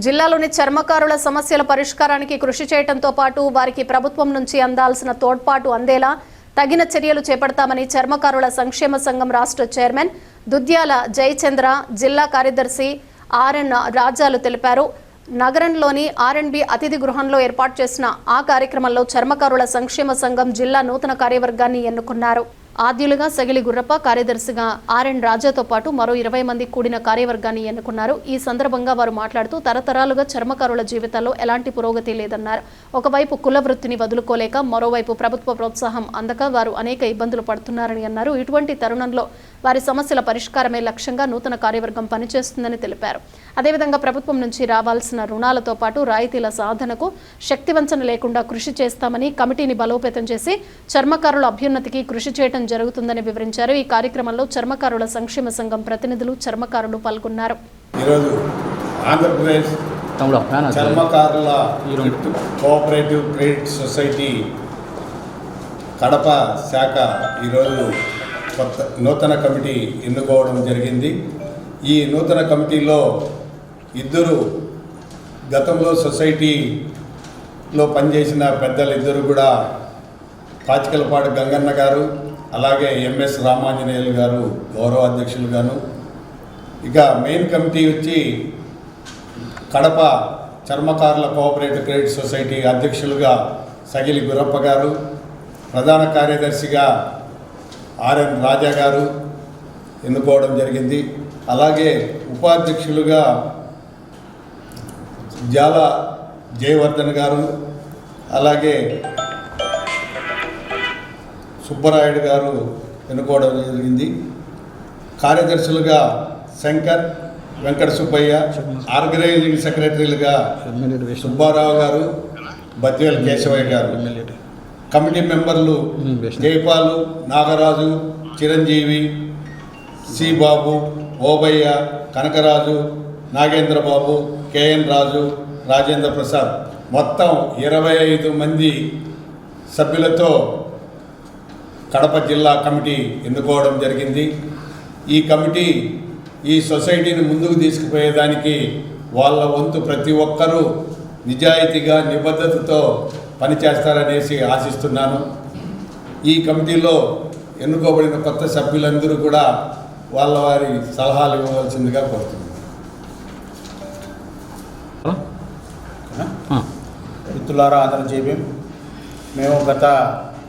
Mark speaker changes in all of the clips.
Speaker 1: జిల్లాలోని చర్మకారుల సమస్యల పరిష్కారానికి కృషి చేయడంతో పాటు వారికి ప్రభుత్వం నుంచి అందాల్సిన తోడ్పాటు అందేలా తగిన చర్యలు చేపడతామని చర్మకారుల సంక్షేమ సంఘం రాష్ట్ర చైర్మన్ దుద్యాల జయచంద్ర, జిల్లా కార్యదర్శి ఆర్ఎన్ రాజాలు తెలిపారు. నగరంలోని ఆర్ఎన్బి అతిథి గృహంలో ఏర్పాటు చేసిన ఆ కార్యక్రమంలో చర్మకారుల సంక్షేమ సంఘం జిల్లా నూతన కార్యవర్గాన్ని ఎన్నుకున్నారు. ఆద్యులుగా సగిలి గుర్రప్ప, కార్యదర్శిగా ఆర్ఎన్ రాజాతో పాటు మరో 20 మంది కూడిన కార్యవర్గాన్ని ఎన్నుకున్నారు. ఈ సందర్భంగా వారు మాట్లాడుతూ తరతరాలుగా చర్మకారుల జీవితాల్లో ఎలాంటి పురోగతి లేదన్నారు. ఒకవైపు కుల వృత్తిని వదులుకోలేక, మరోవైపు ప్రభుత్వ ప్రోత్సాహం అందక వారు అనేక ఇబ్బందులు పడుతున్నారని అన్నారు. ఇటువంటి తరుణంలో వారి సమస్యల పరిష్కారమే లక్ష్యంగా నూతన కార్యవర్గం పనిచేస్తుందని తెలిపారు. అదేవిధంగా ప్రభుత్వం నుంచి రావాల్సిన రుణాలతో పాటు రాయితీల సాధనకు శక్తివంచన లేకుండా కృషి చేస్తామని, కమిటీని బలోపేతం చేసి చర్మకారుల అభ్యున్నతికి కృషి చేయడం జరుగుతుందని వివరించారు. ఈ కార్యక్రమంలో చర్మకారుల సంక్షేమ సంఘం ప్రతినిధులు, చర్మకారులు పాల్గొన్నారు.
Speaker 2: ఈరోజు ఆంధ్రప్రదేశ్ చర్మకారుల కోఆపరేటివ్ క్రెడిట్ సొసైటీ కడప శాఖ ఈరోజు నూతన కమిటీ ఎన్నుకోవడం జరిగింది. ఈ నూతన కమిటీలో ఇద్దరు గతంలో సొసైటీలో పనిచేసిన పెద్దలు ఇద్దరు కూడా పాచికలపాడు గంగన్న గారు, అలాగే ఎంఎస్ రామాంజనేయులు గారు గౌరవ అధ్యక్షులుగాను, ఇక మెయిన్ కమిటీ వచ్చి కడప చర్మకారుల కోఆపరేటివ్ క్రెడిట్ సొసైటీ అధ్యక్షులుగా సగిలి గురప్ప గారు, ప్రధాన కార్యదర్శిగా ఆర్ఎన్ రాజా గారు ఎన్నుకోవడం జరిగింది. అలాగే ఉపాధ్యక్షులుగా జాల జయవర్ధన్ గారు, అలాగే సుబ్బరాయుడు గారు ఎన్నుకోవడం జరిగింది. కార్యదర్శులుగా శంకర్, వెంకట సుబ్బయ్య, ఆర్గనైజింగ్ సెక్రటరీలుగా సుబ్బారావు గారు, బద్వేల్ కేశవయ్య గారు, కమిటీ మెంబర్లు జైపాలు, నాగరాజు, చిరంజీవి, సి బాబు, ఓబయ్య, కనకరాజు, నాగేంద్రబాబు, కేఎన్ రాజు, రాజేంద్ర ప్రసాద్, మొత్తం 25 మంది సభ్యులతో కడప జిల్లా కమిటీ ఎన్నుకోవడం జరిగింది. ఈ కమిటీ ఈ సొసైటీని ముందుకు తీసుకుపోయేదానికి వాళ్ళ వంతు ప్రతి ఒక్కరూ నిజాయితీగా, నిబద్ధతతో పనిచేస్తారనేసి ఆశిస్తున్నాను. ఈ కమిటీలో ఎన్నుకోబడిన కొత్త సభ్యులందరూ కూడా వాళ్ళ వారి సలహాలు ఇవ్వవలసిందిగా కోరుతున్నాను.
Speaker 3: మిత్రులారా, అందరం చేపి మేము గత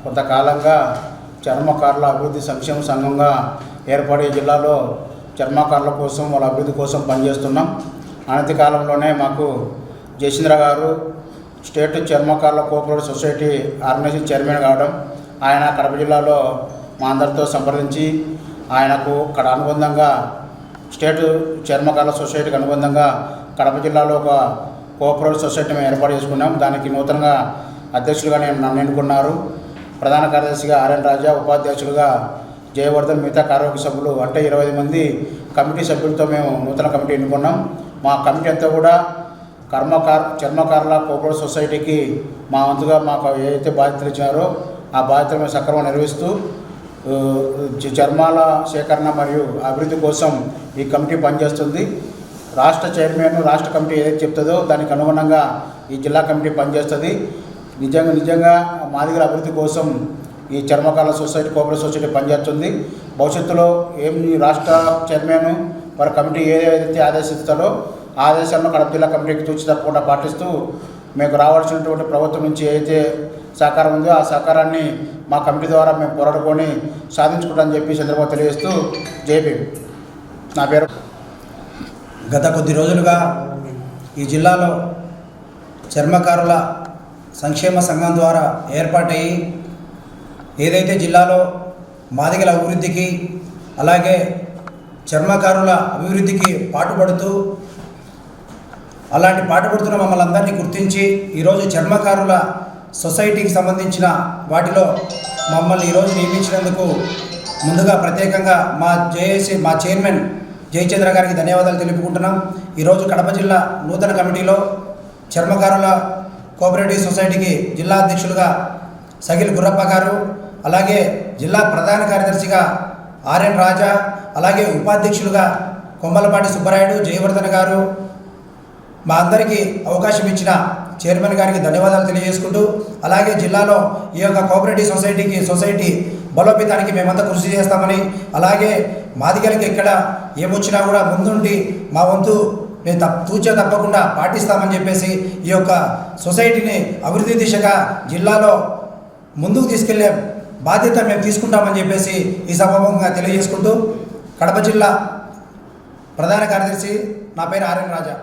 Speaker 3: కొంతకాలంగా చర్మకారుల అభివృద్ధి సంక్షేమ సంఘంగా ఏర్పడే జిల్లాలో చర్మకారుల కోసం, వాళ్ళ అభివృద్ధి కోసం పనిచేస్తున్నాం. అనతి కాలంలోనే మాకు జయచంద్ర గారు స్టేట్ చర్మకారుల కోఆపరేటివ్ సొసైటీ ఆర్గనైజింగ్ చైర్మన్ కావడం, ఆయన కడప జిల్లాలో మా అందరితో సంప్రదించి ఆయనకు ఇక్కడ అనుబంధంగా స్టేట్ చర్మకారుల సొసైటీకి అనుబంధంగా కడప జిల్లాలో ఒక కోఆపరేటివ్ సొసైటీ మేము ఏర్పాటు చేసుకున్నాం. దానికి నూతనంగా అధ్యక్షులుగా నన్ను ఎన్నుకున్నారు. ప్రధాన కార్యదర్శిగా ఆర్ఎన్ రాజా, ఉపాధ్యక్షులుగా జయవర్ధన్, మిగతా కార్యవర్గ సభ్యులు అంటే 20 మంది కమిటీ సభ్యులతో మేము నూతన కమిటీ ఎన్నుకున్నాం. మా కమిటీ అంతా కూడా చర్మకారుల కోఆపరేటివ్ సొసైటీకి మా వంతుగా మాకు ఏదైతే బాధ్యతలు ఇచ్చినారో ఆ బాధ్యతలు మేము సక్రమంగా నిర్వహిస్తూ చర్మాల సేకరణ మరియు అభివృద్ధి కోసం ఈ కమిటీ పనిచేస్తుంది. రాష్ట్ర చైర్మన్, రాష్ట్ర కమిటీ ఏదైతే చెప్తుందో దానికి అనుగుణంగా ఈ జిల్లా కమిటీ పనిచేస్తుంది. నిజంగా మాదిగల అభివృద్ధి కోసం ఈ చర్మకారుల సొసైటీ కోఆపరేటివ్ సొసైటీ పనిచేస్తుంది. భవిష్యత్తులో రాష్ట్ర చైర్మన్ వారి కమిటీ ఏదైతే ఆదేశిస్తారో ఆ ఆదేశాలను కడప జిల్లా కమిటీకి తూచి తప్పకుండా పాటిస్తూ మీకు రావాల్సినటువంటి ప్రభుత్వం నుంచి ఏదైతే సహకారం ఉందో ఆ సహకారాన్ని మా కమిటీ ద్వారా మేము పోరాడుకొని సాధించుకుంటామని చెప్పి సందర్భంగా తెలియజేస్తూ జేపీ. నా పేరు.
Speaker 4: గత కొద్ది రోజులుగా ఈ జిల్లాలో చర్మకారుల సంక్షేమ సంఘం ద్వారా ఏర్పాటయ్యి ఏదైతే జిల్లాలో మాదిగల అభివృద్ధికి, అలాగే చర్మకారుల అభివృద్ధికి పాటుపడుతూ పాటుపడుతున్న మమ్మల్ని అందరినీ గుర్తించి ఈరోజు చర్మకారుల సొసైటీకి సంబంధించిన వాటిలో మమ్మల్ని ఈరోజు నియమించినందుకు ముందుగా ప్రత్యేకంగా మా చైర్మన్ జయచంద్ర గారికి ధన్యవాదాలు తెలుపుకుంటున్నాం. ఈరోజు కడప జిల్లా నూతన కమిటీలో చర్మకారుల కోఆపరేటివ్ సొసైటీకి జిల్లా అధ్యక్షులుగా సగిలి గుర్రప్ప గారు, అలాగే జిల్లా ప్రధాన కార్యదర్శిగా ఆర్ఎన్ రాజా, అలాగే ఉపాధ్యక్షులుగా కొమ్మలపాటి సుబ్బరాయుడు, జయవర్ధన్ గారు, మా అందరికీ అవకాశం ఇచ్చిన చైర్మన్ గారికి ధన్యవాదాలు తెలియజేసుకుంటూ, అలాగే జిల్లాలో ఈ యొక్క కోఆపరేటివ్ సొసైటీ బలోపేతానికి మేమంతా కృషి చేస్తామని, అలాగే మాదిగలకి ఎక్కడ ఏమొచ్చినా కూడా ముందుండి మా వంతు మేము తూచా తప్పకుండా పాటిస్తామని చెప్పేసి ఈ యొక్క సొసైటీని అభివృద్ధి దిశగా జిల్లాలో ముందుకు తీసుకెళ్లే బాధ్యత మేము తీసుకుంటామని చెప్పేసి ఈ సభాముఖంగా తెలియజేసుకుంటూ, కడప జిల్లా ప్రధాన కార్యదర్శి, నా పేరు ఆర్ఎన్ రాజా.